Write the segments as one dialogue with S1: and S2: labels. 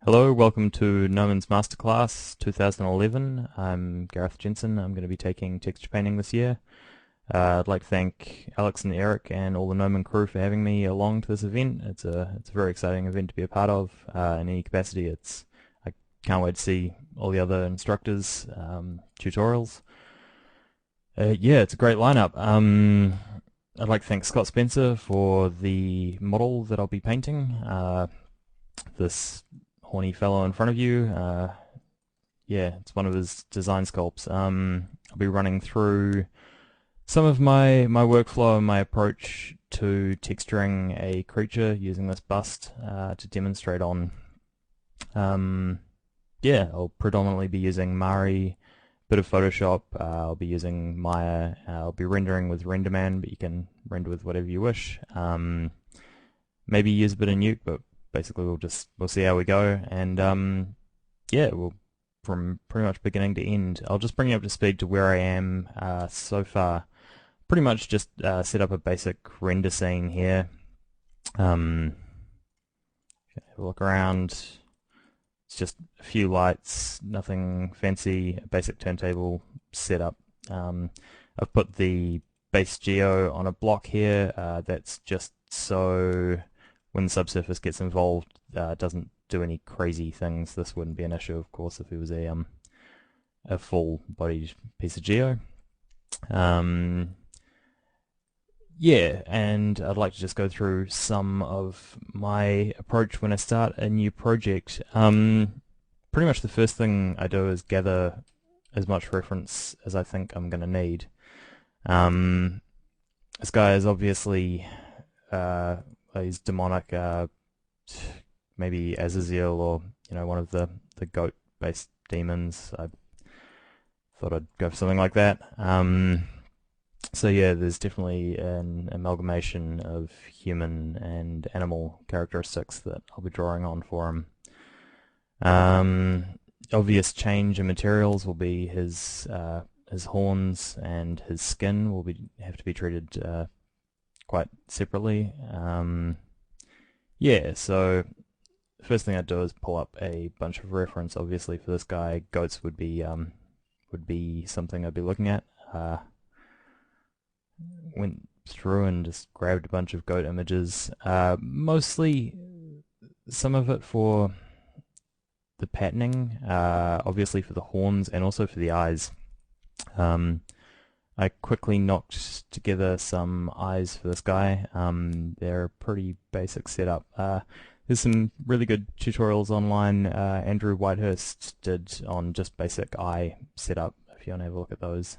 S1: Hello, welcome to Noman's Masterclass 2011. I'm Gareth Jensen. I'm going to be taking texture painting this year. I'd like to thank Alex and Eric and all the Noman crew for having me along to this event. It's a very exciting event to be a part of in any capacity. I can't wait to see all the other instructors' tutorials. Yeah, it's a great lineup. I'd like to thank Scott Spencer for the model that I'll be painting. This horny fellow in front of you, yeah, it's one of his design sculpts. I'll be running through some of my workflow and my approach to texturing a creature using this bust to demonstrate on. Yeah, I'll predominantly be using Mari, bit of Photoshop. I'll be using Maya. I'll be rendering with RenderMan, but you can render with whatever you wish. Maybe use a bit of Nuke, but basically we'll see how we go, and yeah, we'll from pretty much beginning to end. I'll just bring you up to speed to where I am so far. Pretty much just set up a basic render scene here. Have a look around. It's just a few lights, nothing fancy, a basic turntable setup. I've put the base geo on a block here. That's just so when the subsurface gets involved, it doesn't do any crazy things. This wouldn't be an issue, of course, if it was a full-bodied piece of geo. Yeah, and I'd like to just go through some of my approach when I start a new project. Pretty much the first thing I do is gather as much reference as I think I'm going to need. This guy is obviously he's demonic, maybe Azazel or one of the goat-based demons. I thought I'd go for something like that. So yeah, there's definitely an amalgamation of human and animal characteristics that I'll be drawing on for him. Obvious change in materials will be his horns and his skin will have to be treated quite separately. Yeah, so the first thing I'd do is pull up a bunch of reference. Obviously, for this guy, goats would be something I'd be looking at. Went through and just grabbed a bunch of goat images. Mostly, some of it for the patterning, obviously for the horns and also for the eyes. I quickly knocked together some eyes for this guy. They're a pretty basic setup. There's some really good tutorials online. Andrew Whitehurst did on just basic eye setup, if you want to have a look at those.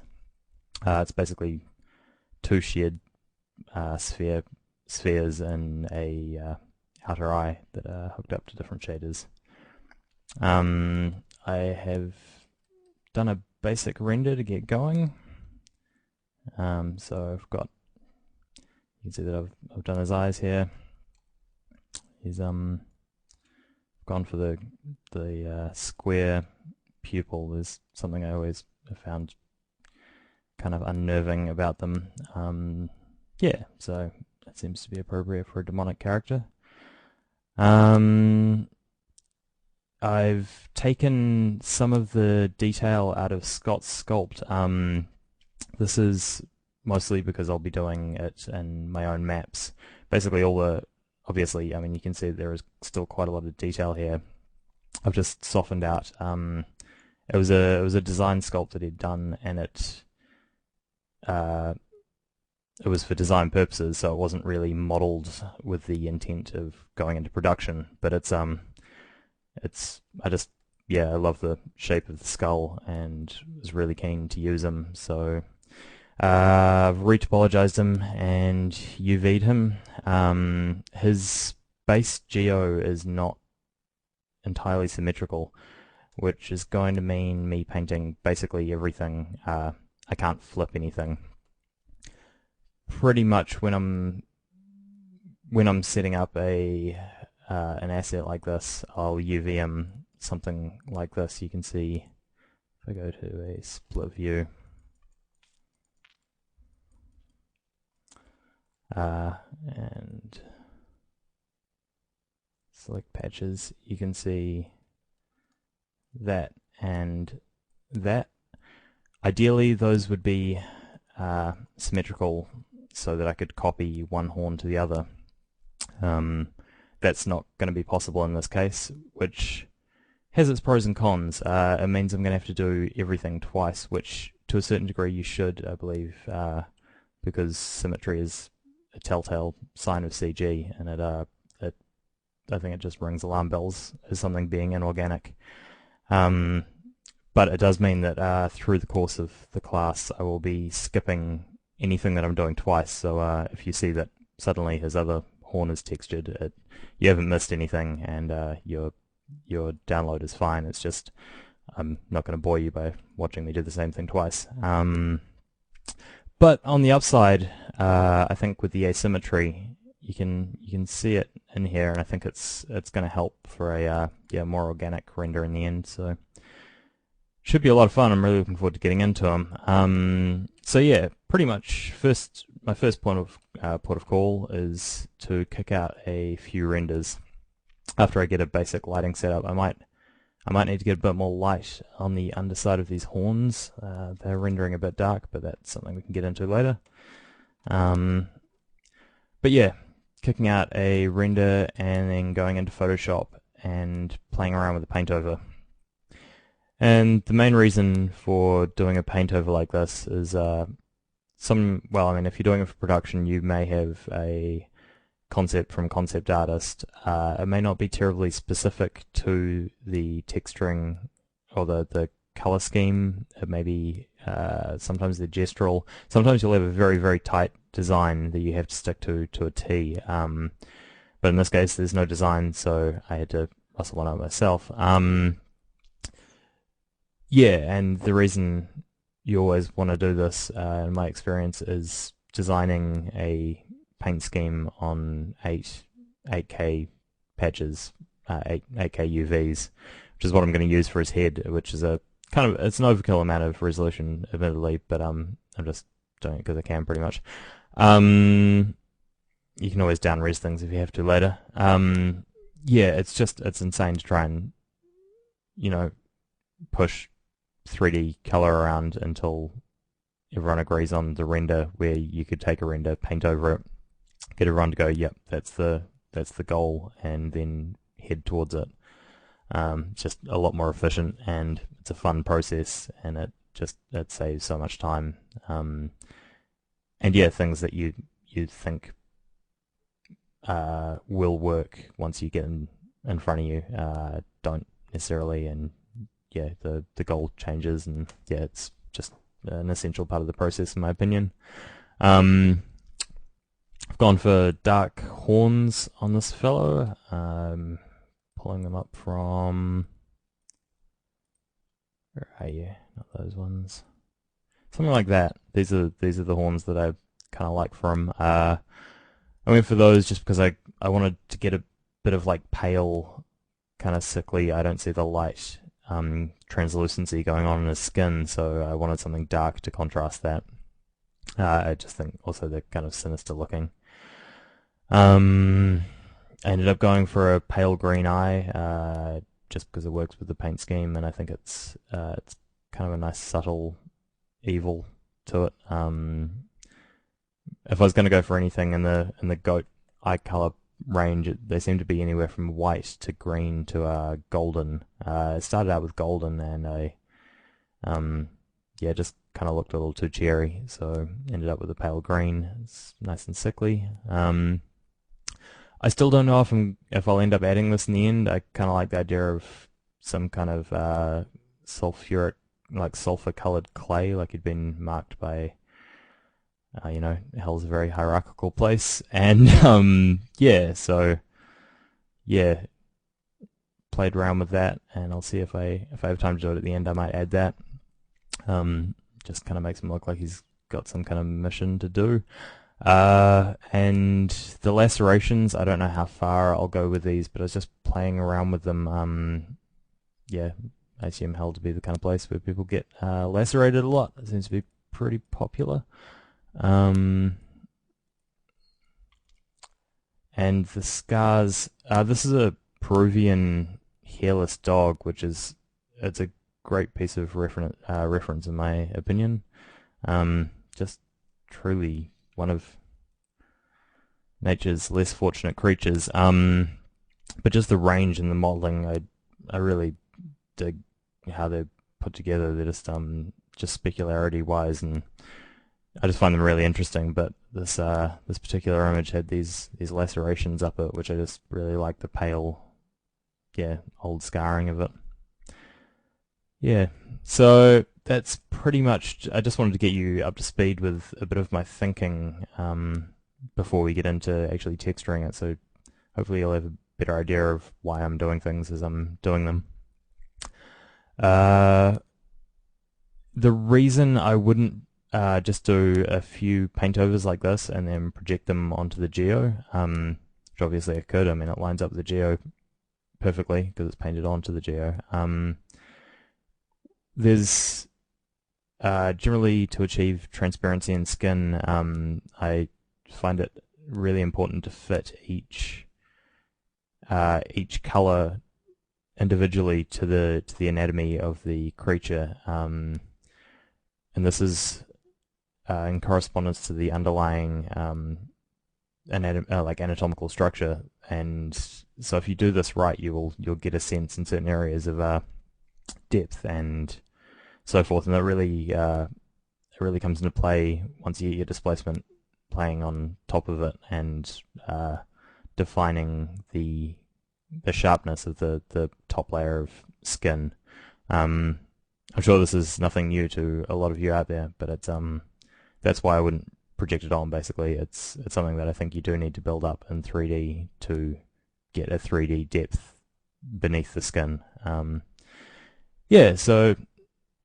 S1: It's basically two shared spheres and a outer eye that are hooked up to different shaders. I have done a basic render to get going. So I've got, you can see that I've done his eyes here. He's gone for the square pupil. There's something I always have found kind of unnerving about them. Yeah, so that seems to be appropriate for a demonic character. I've taken some of the detail out of Scott's sculpt. This is mostly because I'll be doing it in my own maps. Basically obviously, I mean, you can see there is still quite a lot of detail here. I've just softened out. It was a design sculpt that he'd done, and it was for design purposes, so it wasn't really modeled with the intent of going into production. But I love the shape of the skull and was really keen to use him. So I've retopologized him and UV'd him. His base geo is not entirely symmetrical, which is going to mean me painting basically everything. I can't flip anything. Pretty much when I'm setting up an asset like this, I'll UV him something like this. You can see if I go to a split view. And select patches, you can see that, and that. Ideally, those would be symmetrical so that I could copy one horn to the other. That's not going to be possible in this case, which has its pros and cons. It means I'm going to have to do everything twice, which to a certain degree you should, I believe, because symmetry is a telltale sign of CG, and I think it just rings alarm bells as something being inorganic. But it does mean that through the course of the class I will be skipping anything that I'm doing twice, so if you see that suddenly his other horn is textured, you haven't missed anything, and your download is fine. It's just I'm not going to bore you by watching me do the same thing twice. But on the upside, I think with the asymmetry, you can see it in here, and I think it's going to help for a more organic render in the end. So should be a lot of fun. I'm really looking forward to getting into them. So yeah, pretty much my first port of call is to kick out a few renders. After I get a basic lighting setup, I might need to get a bit more light on the underside of these horns. They're rendering a bit dark, but that's something we can get into later. But yeah, kicking out a render and then going into Photoshop and playing around with the paint over. And the main reason for doing a paint over like this is if you're doing it for production, you may have a concept from concept artist. It may not be terribly specific to the texturing or the color scheme. It may be sometimes the gestural. Sometimes you'll have a very, very tight design that you have to stick to a T. But in this case, there's no design, so I had to rustle one out myself. Yeah, and the reason you always want to do this, in my experience, is designing a paint scheme on 8K patches, 8K UVs, which is what I'm going to use for his head, which is it's an overkill amount of resolution, admittedly, but I'm just doing it because I can, pretty much. You can always down-res things if you have to later. Yeah, it's insane to try and, push 3D color around until everyone agrees on the render, where you could take a render, paint over it, get everyone to go, yep, that's the goal, and then head towards it. It's just a lot more efficient, and it's a fun process, and it saves so much time. And yeah, things that you think will work once you get in front of you don't necessarily, and yeah, the goal changes, and yeah, it's just an essential part of the process, in my opinion. I've gone for dark horns on this fellow. Pulling them up from, where are you? Not those ones. Something like that. These are the horns that I kind of like from. I went for those just because I wanted to get a bit of like pale, kind of sickly, I don't see the light translucency going on in his skin, so I wanted something dark to contrast that. I just think also they're kind of sinister looking. I ended up going for a pale green eye, just because it works with the paint scheme, and I think it's kind of a nice subtle evil to it. If I was going to go for anything in the goat eye color range, they seem to be anywhere from white to green to golden. It started out with golden, and I just kind of looked a little too cherry, so ended up with a pale green. It's nice and sickly. I still don't know if I'll end up adding this in the end. I kind of like the idea of some kind of sulfuric, like sulfur-colored clay, like it'd been marked by, hell's a very hierarchical place, and yeah, so yeah, played around with that, and I'll see if I have time to do it at the end. I might add that. Just kind of makes him look like he's got some kind of mission to do. And the lacerations, I don't know how far I'll go with these, but I was just playing around with them. Yeah, I assume hell to be the kind of place where people get lacerated a lot. It seems to be pretty popular. And the scars, this is a Peruvian hairless dog, which is it's a great piece of reference in my opinion. Just truly one of nature's less fortunate creatures. But just the range and the modeling, I really dig how they're put together. They're just specularity wise, and I just find them really interesting. But this particular image had these lacerations up it, which I just really like, the pale, old scarring of it. Yeah, so that's pretty much. I just wanted to get you up to speed with a bit of my thinking before we get into actually texturing it. So hopefully you'll have a better idea of why I'm doing things as I'm doing them. The reason I wouldn't just do a few paint overs like this and then project them onto the geo, which obviously I could. I mean, it lines up with the geo perfectly because it's painted onto the geo. There's generally, to achieve transparency in skin, I find it really important to fit each color individually to the anatomy of the creature, and this is in correspondence to the underlying anatomical structure. And so if you do this right, you'll get a sense in certain areas of depth and so forth, and it really comes into play once you get your displacement playing on top of it and defining the sharpness of the top layer of skin. I'm sure this is nothing new to a lot of you out there, but it's that's why I wouldn't project it on. Basically, it's something that I think you do need to build up in 3D to get a 3D depth beneath the skin. Yeah, so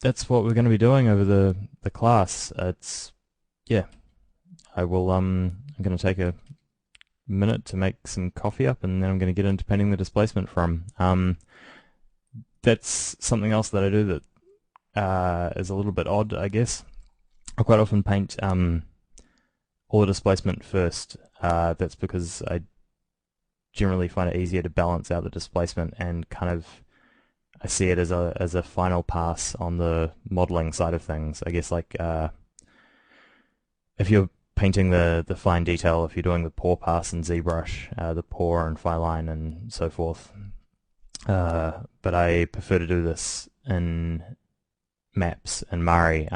S1: that's what we're going to be doing over the class. I will I'm going to take a minute to make some coffee up, and then I'm going to get into painting the displacement from. That's something else that I do that is a little bit odd, I guess. I quite often paint all the displacement first. That's because I generally find it easier to balance out the displacement, and kind of I see it as a final pass on the modeling side of things. I guess, like if you're painting the fine detail, if you're doing the pore pass in ZBrush, the pore and phi line and so forth. But I prefer to do this in maps and Mari.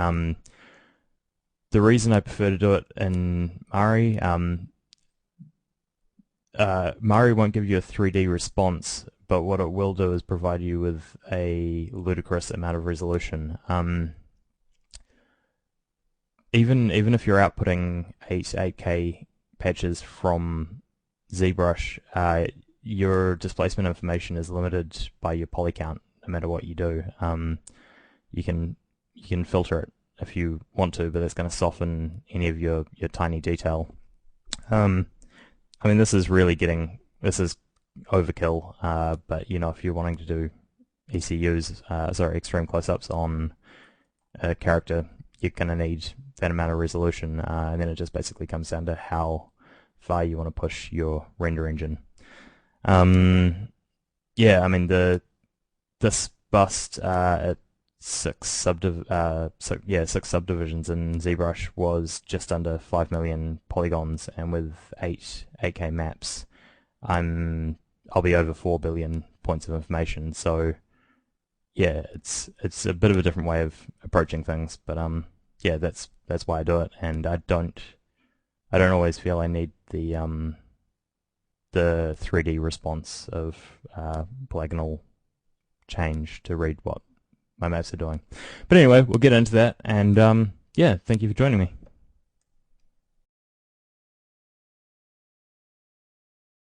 S1: The reason I prefer to do it in Mari, Mari won't give you a 3D response, but what it will do is provide you with a ludicrous amount of resolution. Even if you're outputting 8K patches from ZBrush, your displacement information is limited by your poly count, no matter what you do. You can filter it if you want to, but it's going to soften any of your tiny detail. I mean, this is overkill, but you know, if you're wanting to do ECUs, extreme close-ups on a character, you're going to need that amount of resolution, and then it just basically comes down to how far you want to push your render engine. Yeah, I mean, this bust at 6 subdivisions in ZBrush was just under 5 million polygons, and with 8K maps, I'll be over 4 billion points of information. So yeah, it's a bit of a different way of approaching things, but yeah, that's why I do it, and I don't always feel I need the 3D response of polygonal change to read what my maps are doing. But anyway, we'll get into that, and yeah, thank you for joining me.